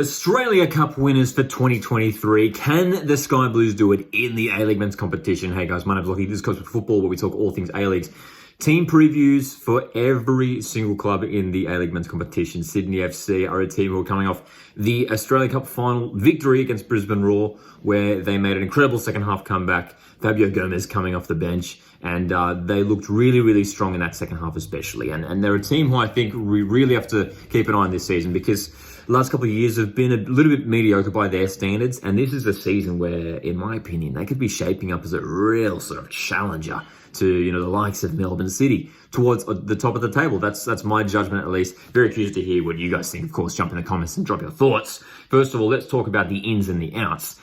Australia Cup winners for 2023. Can the Sky Blues do it in the A-League men's competition? Hey guys, my name's Lockie. This is Cosmic Football, where we talk all things A-Leagues. Team previews for every single club in the A-League men's competition. Sydney FC are a team who are coming off the Australia Cup final victory against Brisbane Roar, where they made an incredible second half comeback. Fabio Gomez coming off the bench, and they looked really, really strong in that second half especially. And they're a team who I think we really have to keep an eye on this season, because the last couple of years have been a little bit mediocre by their standards, and this is a season where, in my opinion, they could be shaping up as a real sort of challenger to, the likes of Melbourne City towards the top of the table. That's my judgment, at least. Very curious to hear what you guys think. Of course, jump in the comments and drop your thoughts. First of all, let's talk about the ins and the outs.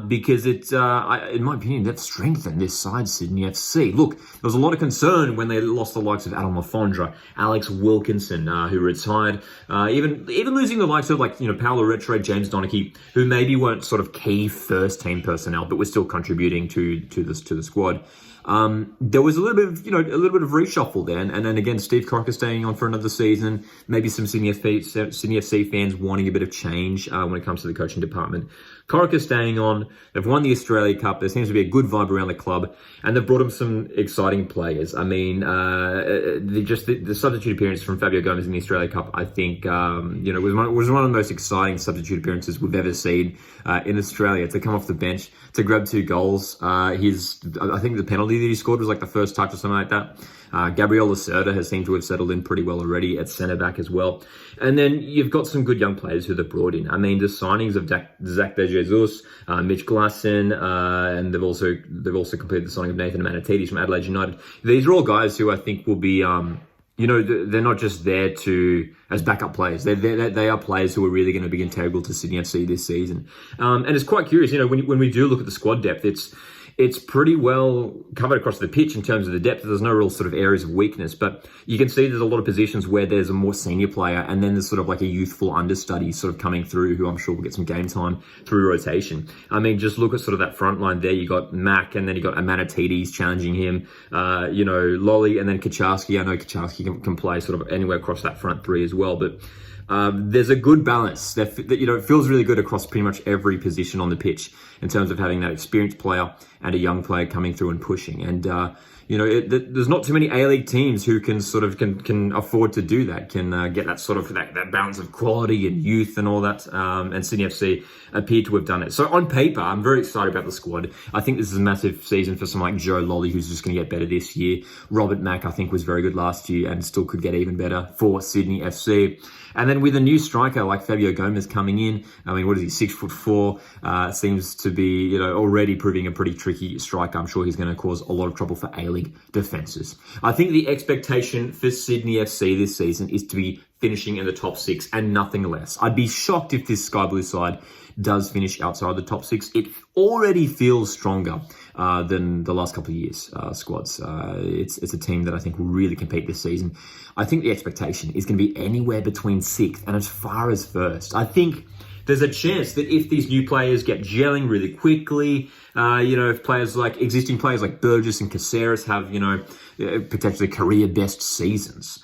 Because it's, in my opinion, they've strengthened this side, Sydney FC. Look, there was a lot of concern when they lost the likes of Adam Lafondra, Alex Wilkinson, who retired, even losing the likes of Paolo Retre, James Donachie, who maybe weren't sort of key first team personnel, but were still contributing to the squad. There was a little bit of reshuffle there, and then again, Steve Corica staying on for another season. Maybe some Sydney FC fans wanting a bit of change when it comes to the coaching department. Corica staying on. They've won the Australia Cup. There seems to be a good vibe around the club, and they've brought them some exciting players. I mean, the substitute appearance from Fabio Gomez in the Australia Cup, I think, was one of the most exciting substitute appearances we've ever seen in Australia. To come off the bench to grab 2 goals. I think the penalty that he scored was like the first touch or something like that. Gabriel Lacerda has seemed to have settled in pretty well already at centre back as well. And then you've got some good young players who they've brought in. I mean, the signings of Zach De Jesus, Mitch Glasson, and they've also completed the signing of Nathan Manatidis from Adelaide United. These are all guys who I think will be, they're not just there as backup players. They are players who are really going to be integral to Sydney FC this season. And it's quite curious, when we do look at the squad depth, it's pretty well covered across the pitch in terms of the depth. There's no real sort of areas of weakness, but you can see there's a lot of positions where there's a more senior player, and then there's sort of like a youthful understudy sort of coming through, who I'm sure will get some game time through rotation. I mean, just look at sort of that front line there. You got Mac, and then you got Amanatidis challenging him, Lolly, and then Kaczarski. I know Kaczarski can play sort of anywhere across that front three as well, but there's a good balance that it feels really good across pretty much every position on the pitch in terms of having that experienced player and a young player coming through and pushing. And there's not too many A-League teams who can sort of can afford to do that, can get that sort of that balance of quality and youth and all that. And Sydney FC appear to have done it. So on paper, I'm very excited about the squad. I think this is a massive season for someone like Joe Lolly, who's just going to get better this year. Robert Mack, I think, was very good last year and still could get even better for Sydney FC. And then with a new striker like Fabio Gomez coming in, I mean, what is he, 6'4", seems to be, already proving a pretty tricky striker. I'm sure he's going to cause a lot of trouble for A-League defences. I think the expectation for Sydney FC this season is to be finishing in the top 6 and nothing less. I'd be shocked if this Sky Blue side does finish outside the top 6. It already feels stronger than the last couple of years' squads. It's a team that I think will really compete this season. I think the expectation is going to be anywhere between 6th and as far as 1st. I think there's a chance that if these new players get gelling really quickly, if existing players like Burgess and Caceres have, potentially career best seasons,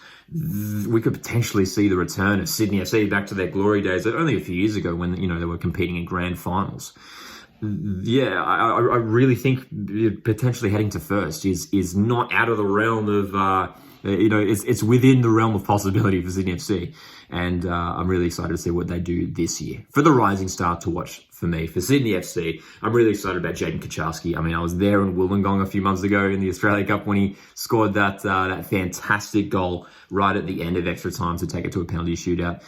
we could potentially see the return of Sydney FC back to their glory days only a few years ago when, they were competing in grand finals. Yeah, I really think potentially heading to 1st is not out of the realm of, it's within the realm of possibility for Sydney FC. And I'm really excited to see what they do this year. For the rising star to watch for me, for Sydney FC, I'm really excited about Jaden Kaczarski. I mean, I was there in Wollongong a few months ago in the Australia Cup when he scored that fantastic goal right at the end of extra time to take it to a penalty shootout.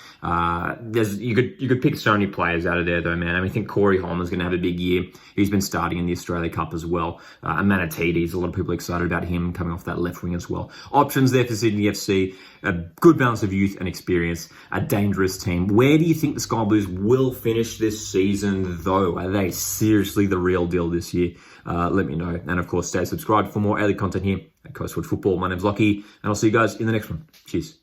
You could pick so many players out of there though, man. I mean, I think Corey Holman's going to have a big year. He's been starting in the Australia Cup as well. Amanatidis, a lot of people are excited about him coming off that left wing as well. Options there for Sydney FC. A good balance of youth and experience. A dangerous team. Where do you think the Sky Blues will finish this season, though? Are they seriously the real deal this year? Let me know. And, of course, stay subscribed for more A-League content here at Coastwood Football. My name's Lockie, and I'll see you guys in the next one. Cheers.